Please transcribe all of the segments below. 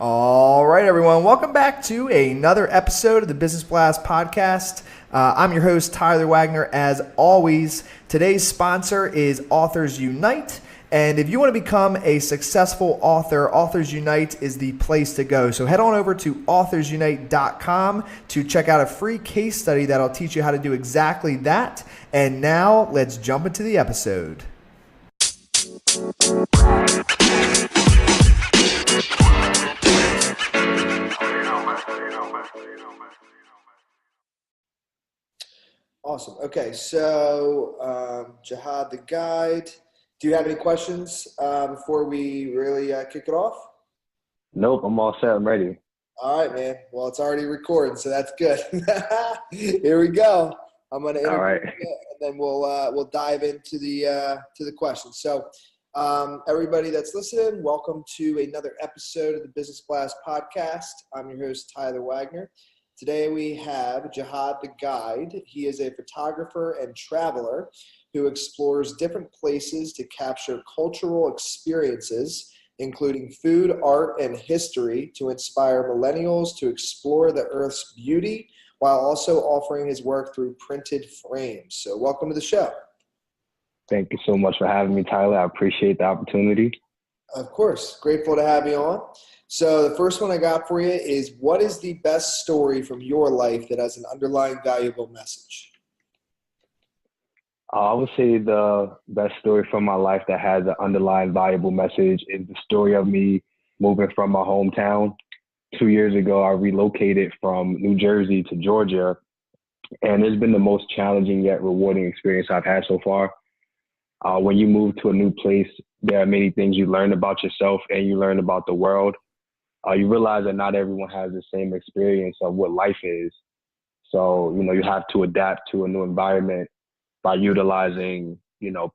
All right, everyone. Welcome back to another episode of the Business Blast podcast. I'm your host, Tyler Wagner. As always, today's sponsor is Authors Unite. And if you want to become a successful author, Authors Unite is the place to go. So head on over to authorsunite.com to check out a free case study that'll teach you how to do exactly that. And now let's jump into the episode. Awesome. Okay, so Jihad the guide. Do you have any questions before we really kick it off? Nope, I'm all set. I'm ready. All right, man. Well, it's already recording, so that's good. Here we go. I'm going to interview you, and then we'll dive into the questions. So, everybody that's listening, welcome to another episode of the Business Blast podcast. I'm your host, Tyler Wagner. Today we have Jihad the guide. He is a photographer and traveler who explores different places to capture cultural experiences, including food, art, and history, to inspire millennials to explore the Earth's beauty while also offering his work through printed frames. So welcome to the show. Thank you so much for having me, Tyler. I appreciate the opportunity. Of course. Grateful to have you on. So the first one I got for you is, what is the best story from your life that has an underlying valuable message? I would say the best story from my life that has an underlying valuable message is the story of me moving from my hometown. 2 years ago, I relocated from New Jersey to Georgia, and it's been the most challenging yet rewarding experience I've had so far. When you move to a new place, there are many things you learn about yourself and you learn about the world. You realize that not everyone has the same experience of what life is. So, you have to adapt to a new environment by utilizing,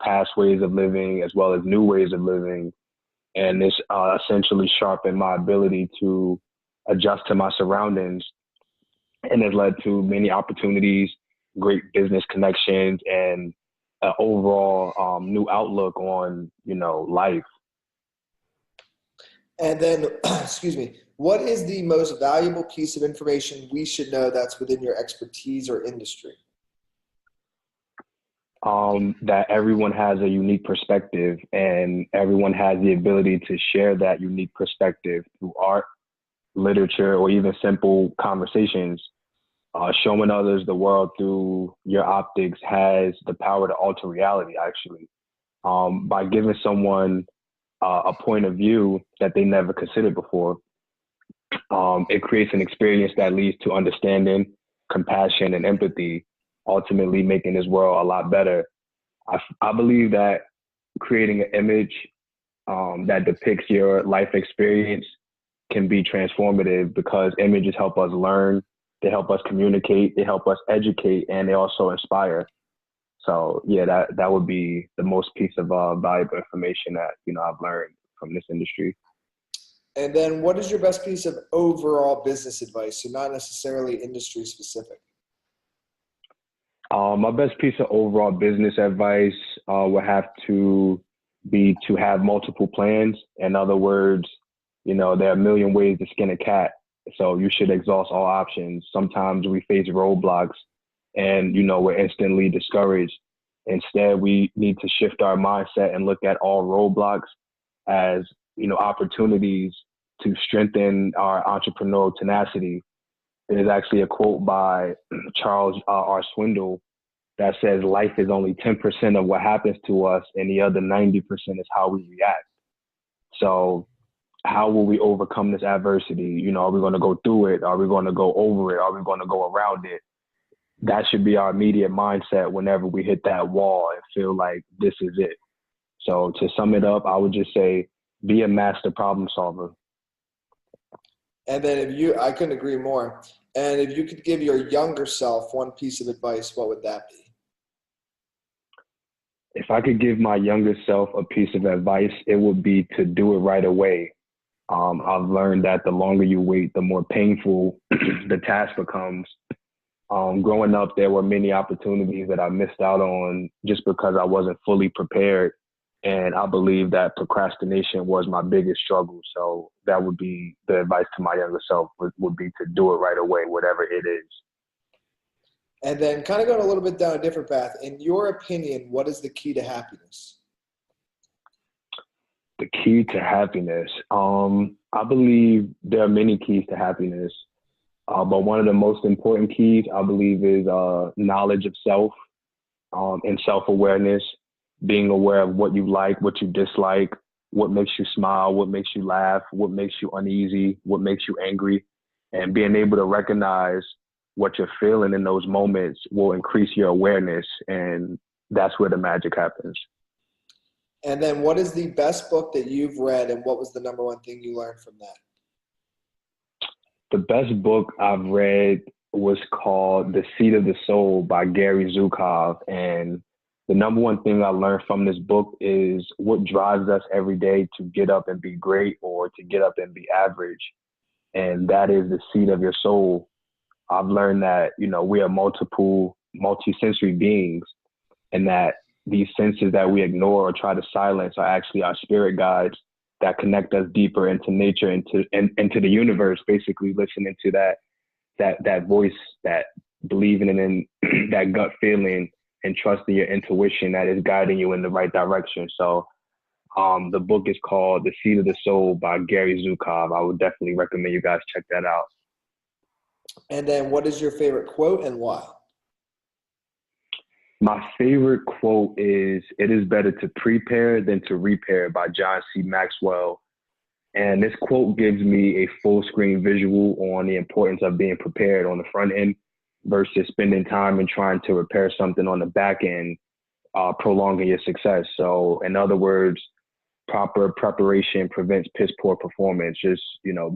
past ways of living as well as new ways of living. And this essentially sharpened my ability to adjust to my surroundings, and has led to many opportunities, great business connections, and an overall new outlook on, life. And then, excuse me, what is the most valuable piece of information we should know that's within your expertise or industry? That everyone has a unique perspective, and everyone has the ability to share that unique perspective through art, literature, or even simple conversations. Showing others the world through your optics has the power to alter reality, actually. By giving someone a point of view that they never considered before, it creates an experience that leads to understanding, compassion, and empathy, ultimately making this world a lot better. I believe that creating an image that depicts your life experience can be transformative, because images help us learn, they help us communicate, they help us educate, and they also inspire. So yeah, that would be the most piece of valuable information that I've learned from this industry. And then, what is your best piece of overall business advice? So not necessarily industry specific. My best piece of overall business advice would have to be to have multiple plans. In other words, there are a million ways to skin a cat. So you should exhaust all options. Sometimes we face roadblocks and, we're instantly discouraged. Instead, we need to shift our mindset and look at all roadblocks as, opportunities to strengthen our entrepreneurial tenacity. There's actually a quote by Charles R. Swindoll that says life is only 10% of what happens to us, and the other 90% is how we react. So how will we overcome this adversity? Are we going to go through it? Are we going to go over it? Are we going to go around it? That should be our immediate mindset whenever we hit that wall and feel like this is it. So to sum it up, I would just say, be a master problem solver. And then I couldn't agree more. And if you could give your younger self one piece of advice, what would that be? If I could give my younger self a piece of advice, it would be to do it right away. I've learned that the longer you wait, the more painful the task becomes. Growing up, there were many opportunities that I missed out on just because I wasn't fully prepared. And I believe that procrastination was my biggest struggle. So that would be the advice to my younger self would be to do it right away, whatever it is. And then kind of going a little bit down a different path. In your opinion, what is the key to happiness? The key to happiness. I believe there are many keys to happiness. But one of the most important keys, I believe, is knowledge of self and self-awareness, being aware of what you like, what you dislike, what makes you smile, what makes you laugh, what makes you uneasy, what makes you angry, and being able to recognize what you're feeling in those moments will increase your awareness, and that's where the magic happens. And then what is the best book that you've read, and what was the number one thing you learned from that? The best book I've read was called The Seat of the Soul by Gary Zukov. And the number one thing I learned from this book is what drives us every day to get up and be great or to get up and be average. And that is the seat of your soul. I've learned that, we are multi-sensory beings, and that these senses that we ignore or try to silence are actually our spirit guides that connect us deeper into nature, into the universe, basically listening to that voice, that believing in that gut feeling and trusting your intuition that is guiding you in the right direction. So the book is called The Seat of the Soul by Gary Zukov. I would definitely recommend you guys check that out. And then what is your favorite quote and why? My favorite quote is, "It is better to prepare than to repair" by John C. Maxwell. And this quote gives me a full screen visual on the importance of being prepared on the front end versus spending time and trying to repair something on the back end, prolonging your success. So in other words, proper preparation prevents piss poor performance. Just,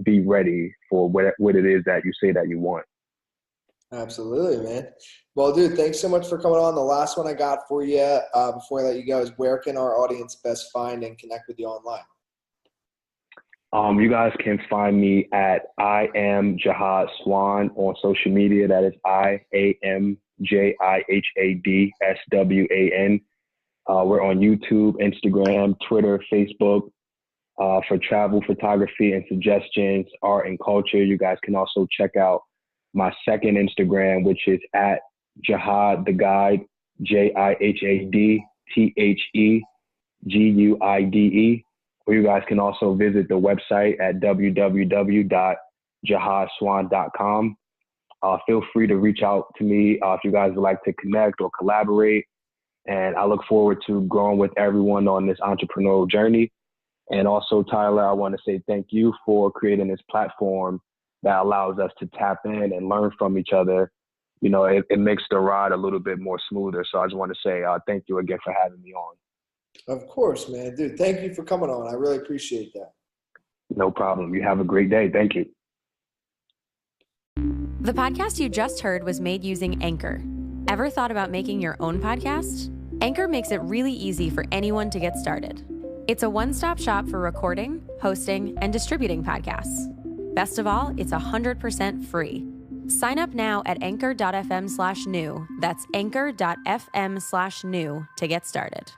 be ready for what it is that you say that you want. Absolutely, man. Well, dude, thanks so much for coming on. The last one I got for you before I let you go is, where can our audience best find and connect with you online? You guys can find me at I am Jihad Swan on social media. That is IAMJIHADSWAN. We're on YouTube, Instagram, Twitter, Facebook. For travel, photography, and suggestions, art and culture, you guys can also check out my second Instagram, which is at Jihad the Guide, JIHADTHEGUIDE. Or you guys can also visit the website at www.jihadswan.com. Feel free to reach out to me if you guys would like to connect or collaborate. And I look forward to growing with everyone on this entrepreneurial journey. And also, Tyler, I want to say thank you for creating this platform that allows us to tap in and learn from each other. It makes the ride a little bit more smoother. So I just want to say thank you again for having me on. Of course, man. Dude, thank you for coming on. I really appreciate that. No problem. You have a great day. Thank you. The podcast you just heard was made using Anchor. Ever thought about making your own podcast? Anchor makes it really easy for anyone to get started. It's a one-stop shop for recording, hosting, and distributing podcasts. Best of all, it's 100% free. Sign up now at anchor.fm/new. That's anchor.fm/new to get started.